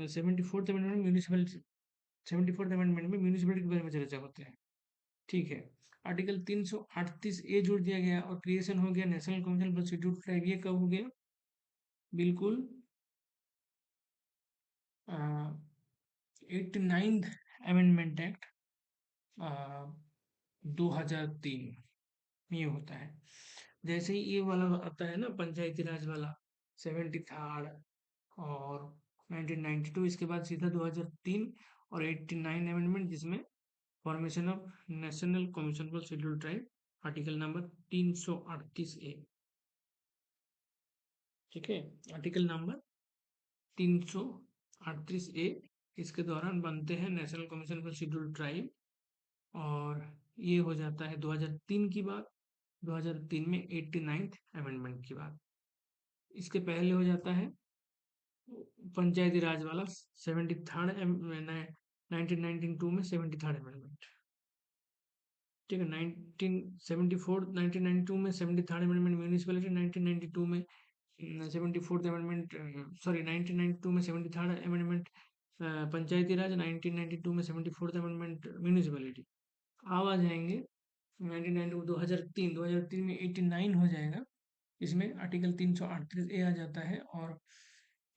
74th amendment municipal, 74th amendment में म्यूनिसिपलिटी के बारे में चर्चा होते हैं। ठीक है। आर्टिकल 338 ए जोड़ दिया गया और क्रिएशन हो गया national commission for scheduled tribe. ये कब हो गया? बिल्कुल 89th अमेंडमेंट एक्ट 2003 ये होता है। जैसे ही ये वाला आता है ना पंचायती राज वाला 73rd और 1992, इसके बाद सीधा 2003 और 89 अमेंडमेंट, जिसमें formation of national commission for scheduled tribe, article number 338 ए। ठीक है, आर्टिकल नंबर 338 ए, इसके दौरान बनते हैं national commission for scheduled tribe. और ये हो जाता है 2003 की बात, 2003 में 89th अमेंडमेंट की बात। इसके पहले हो जाता है पंचायती राज वाला 1992 में 73rd अमेंडमेंट। ठीक है, 1992 में 73rd अमेंडमेंट म्यूनिसिपैलिटी, 1992 में 74th अमेंडमेंट, सॉरी 1992 में 73rd अमेंडमेंट पंचायती राज, 1992 में 74th अमेंडमेंट म्यूनिसिपैलिटी। अब आ जाएंगे 1992 2003 में 89 हो जाएगा। इसमें आर्टिकल 338 ए आ जाता है और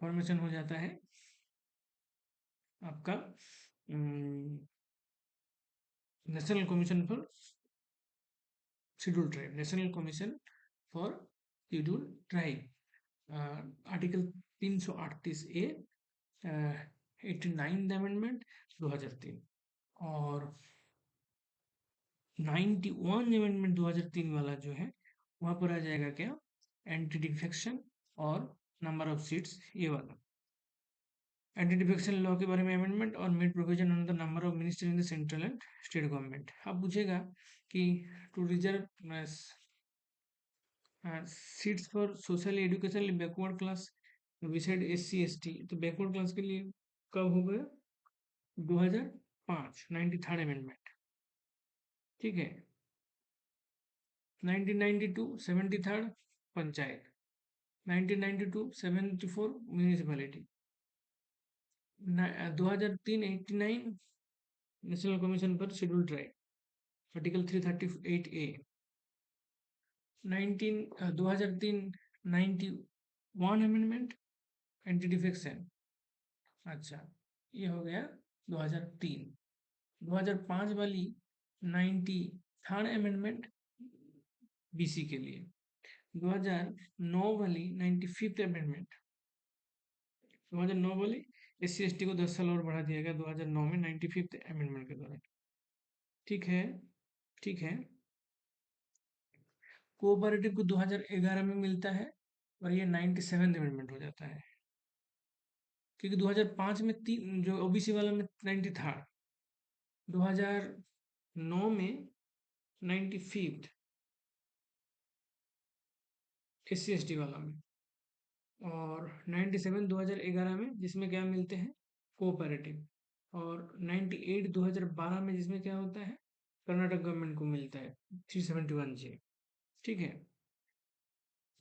फॉर्मेशन हो जाता है आपका national commission for scheduled tribe, national commission for scheduled tribe. Article 338 A 89 amendment 2003 और 91 अमेंडमेंट 2003 वाला जो है वहां पर आ जाएगा क्या? एंटी डिफेक्शन और नंबर ऑफ सीट्स, ये वाला एंटी डिफेक्शन लॉ के बारे में अमेंडमेंट और made provision on the number of minister in the central and state government. अब पूछेगा कि to reserve seats for social education backward class beside SC ST, तो बैकवर्ड क्लास के लिए कब हो गया? 2005 93rd अमेंडमेंट। ठीक है, 1992 73rd panchayat, 1992 74 municipality, 2003 89 national commission for scheduled tribe, article 338 A. 2003 91 amendment anti defection. अच्छा, ये हो गया 2003। 2005 वाली 93rd अमेंडमेंट BC के लिए, 2009 वाली 95th अमेंडमेंट, 2009 वाली SC ST को 10 साल और बढ़ा दिया गया 2009 में 95th अमेंडमेंट के द्वारा। ठीक है, ठीक है। कोऑपरेटिव को 2011 में मिलता है और ये 97th अमेंडमेंट हो जाता है, क्योंकि 2005 में तीन जो OBC वाला में 90 था, 2009 में 95th SC ST वाला में, और 97 2011 में, जिसमें क्या मिलते हैं? कोऑपरेटिव। और 98 2012 में, जिसमें क्या होता है? कर्नाटक गवर्नमेंट को मिलता है 371J। ठीक है,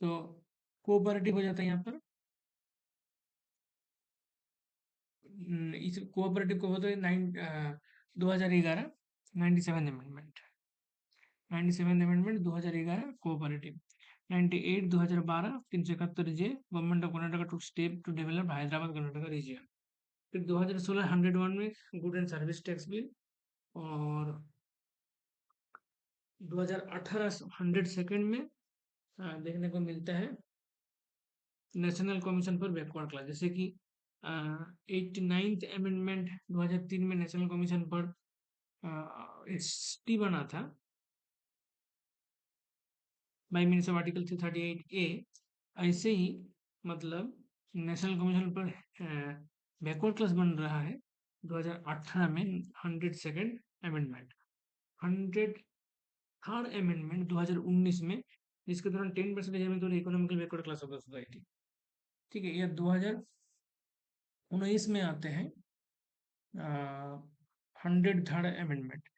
तो कोऑपरेटिव हो जाता है यहाँ पर। इस कोऑपरेटिव को होता है 2011 97 amendment, 97 amendment 2011 cooperative. 98 2012 371J government of Karnataka to step to develop Hyderabad Karnataka region. फिर 2016 101 में good and service tax bill, और 2018 102nd में देखने को मिलता है national commission for backward class. जैसे कि 89th अमेंडमेंट 2003 में नेशनल कमीशन फॉर एसटी बना था by means of article 338A। ऐसे ही मतलब नेशनल कमीशन पर बैकवर्ड क्लास बन रहा है 2018 में 102nd अमेंडमेंट, 103rd अमेंडमेंट 2019 में, जिसके दौरान 10% एज में economical backward class of the society. ठीक है, यह 2019 में आते हैं 103rd अमेंडमेंट,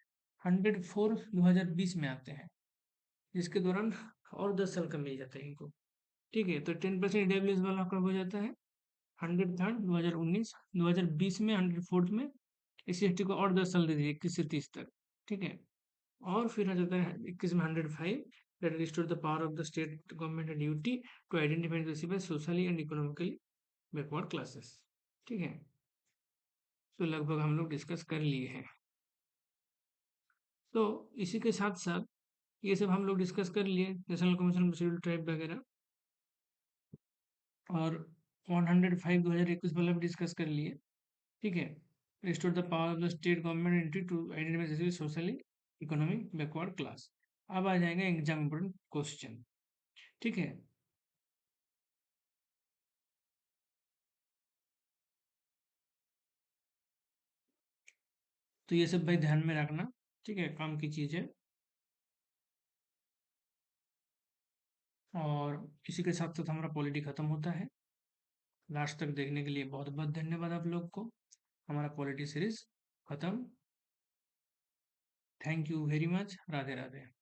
104 2020 में आते हैं, जिसके दौरान और 10 साल का मिल जाता है इनको। ठीक है, तो 10% ईडब्ल्यूएस वाला कब हो जाता है 103rd 2019, 2020 में 104th में SC/ST को और 10 साल दे दिए 21 से 30 तक। ठीक है, और फिर आ जाता है 21 में 105 that restore the power of the state government and duty to identify and classify socially and economically backward classes। ठीक है, तो लगभग हम लोग डिस्कस कर लिए हैं। तो इसी के साथ साथ ये सब हम लोग डिस्कस कर लिए, national commission for scheduled tribe वगैरह, और 105 2021 वाला भी डिस्कस कर लिए। ठीक है, restore the power of the state government entity to identify socially economic backward class. अब आ जाएगा एग्जाम इंपोर्टेंट क्वेश्चन। ठीक है, तो ये सब भाई ध्यान में रखना। ठीक है, काम की चीज़ है। और इसी के साथ साथ हमारा पॉलिटी खत्म होता है। लास्ट तक देखने के लिए बहुत बहुत धन्यवाद आप लोग को। हमारा पॉलिटी सीरीज खत्म। Thank you very much. Radhe Radhe.